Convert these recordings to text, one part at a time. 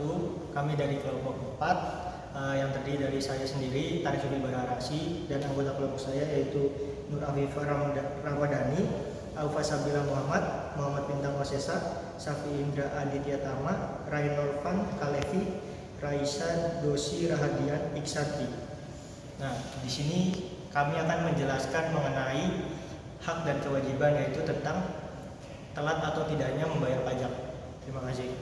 wabarakatuh. Kami dari kelompok 4 yang terdiri dari saya sendiri, Tarifudin Bararasi, dan anggota kelompok saya yaitu Nur Afifah Ramadhani, Aufa Sabila Muhammad, Muhammad Bintang Wasesa, Safi Indra Aditya Tama, Rainolvan Kalevi, Raisa Dosi Rahadian Iksanti. Nah, di sini kami akan menjelaskan mengenai hak dan kewajiban, yaitu tentang telat atau tidaknya membayar pajak. Terima kasih.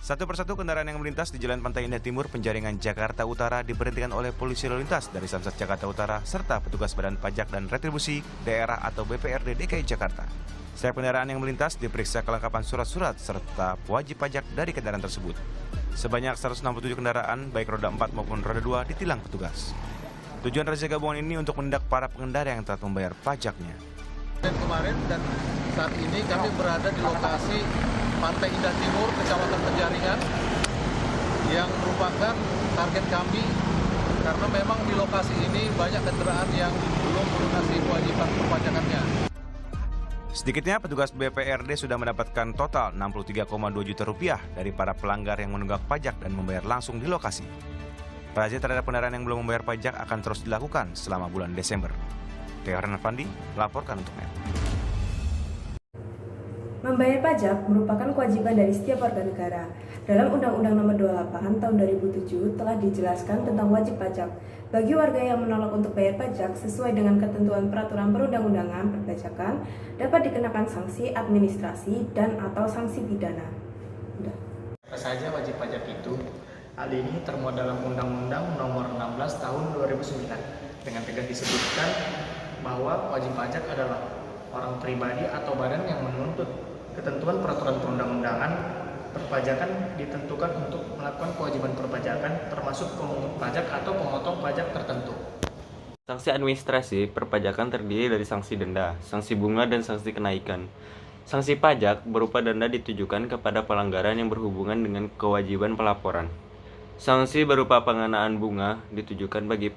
Satu persatu kendaraan yang melintas di Jalan Pantai Indah Timur, Penjaringan, Jakarta Utara diberhentikan oleh polisi lalu lintas dari Samsat Jakarta Utara serta petugas Badan Pajak dan Retribusi Daerah atau BPRD DKI Jakarta. Setiap kendaraan yang melintas diperiksa kelengkapan surat-surat serta wajib pajak dari kendaraan tersebut. Sebanyak 167 kendaraan baik roda 4 maupun roda 2 ditilang petugas. Tujuan razia gabungan ini untuk menindak para pengendara yang telat membayar pajaknya. Kemarin dan saat ini kami berada di lokasi Pantai Indah Timur, Kecamatan Penjaringan, yang merupakan target kami karena memang di lokasi ini banyak kendaraan yang belum melunasi kewajiban perpajakannya. Sedikitnya petugas BPRD sudah mendapatkan total 63,2 juta rupiah dari para pelanggar yang menunggak pajak dan membayar langsung di lokasi. Razia terhadap kendaraan yang belum membayar pajak akan terus dilakukan selama bulan Desember. Theo Renalfandi melaporkan untuk NET. Membayar pajak merupakan kewajiban dari setiap warga negara. Dalam Undang-Undang Nomor 28 Tahun 2007 telah dijelaskan tentang wajib pajak. Bagi warga yang menolak untuk bayar pajak sesuai dengan ketentuan peraturan perundang-undangan perpajakan, dapat dikenakan sanksi administrasi dan atau sanksi pidana. Apa saja wajib pajak itu? Hal ini termuat dalam Undang-Undang Nomor 16 Tahun 2009. Dengan tegas disebutkan bahwa wajib pajak adalah orang pribadi atau badan yang menuntut. Ketentuan peraturan perundang-undangan perpajakan ditentukan untuk melakukan kewajiban perpajakan, termasuk pemungut pajak atau pemotong pajak tertentu. Sanksi administrasi perpajakan terdiri dari sanksi denda, sanksi bunga, dan sanksi kenaikan. Sanksi pajak berupa denda ditujukan kepada pelanggaran yang berhubungan dengan kewajiban pelaporan. Sanksi berupa pengenaan bunga ditujukan bagi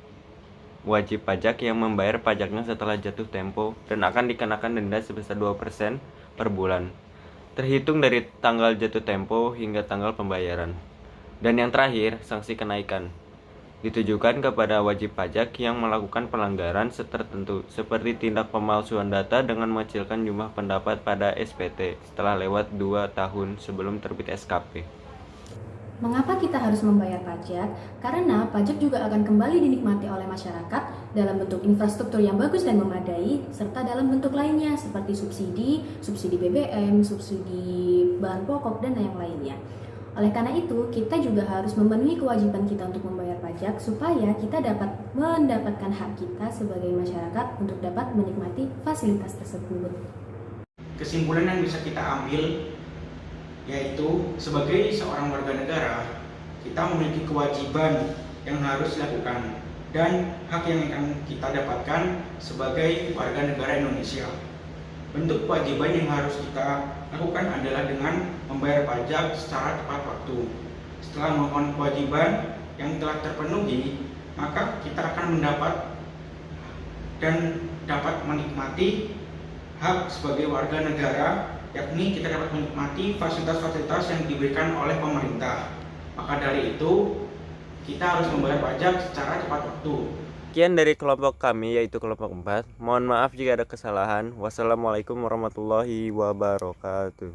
wajib pajak yang membayar pajaknya setelah jatuh tempo dan akan dikenakan denda sebesar 2% per bulan, terhitung dari tanggal jatuh tempo hingga tanggal pembayaran. Dan yang terakhir, sanksi kenaikan ditujukan kepada wajib pajak yang melakukan pelanggaran tertentu seperti tindak pemalsuan data dengan mengecilkan jumlah pendapat pada SPT setelah lewat 2 tahun sebelum terbit SKP. Mengapa kita harus membayar pajak? Karena pajak juga akan kembali dinikmati oleh masyarakat dalam bentuk infrastruktur yang bagus dan memadai, serta dalam bentuk lainnya seperti subsidi BBM, subsidi bahan pokok, dan yang lainnya. Oleh karena itu, kita juga harus memenuhi kewajiban kita untuk membayar pajak supaya kita dapat mendapatkan hak kita sebagai masyarakat untuk dapat menikmati fasilitas tersebut. Kesimpulan yang bisa kita ambil yaitu sebagai seorang warga negara, kita memiliki kewajiban yang harus dilakukan dan hak yang akan kita dapatkan sebagai warga negara Indonesia. Bentuk kewajiban yang harus kita lakukan adalah dengan membayar pajak secara tepat waktu. Setelah melakukan kewajiban yang telah terpenuhi, maka kita akan mendapat dan dapat menikmati hak sebagai warga negara, yakni kita dapat menikmati fasilitas-fasilitas yang diberikan oleh pemerintah. Maka dari itu, kita harus membayar pajak secara tepat waktu. Sekian dari kelompok kami, yaitu kelompok 4. Mohon maaf jika ada kesalahan. Wassalamualaikum warahmatullahi wabarakatuh.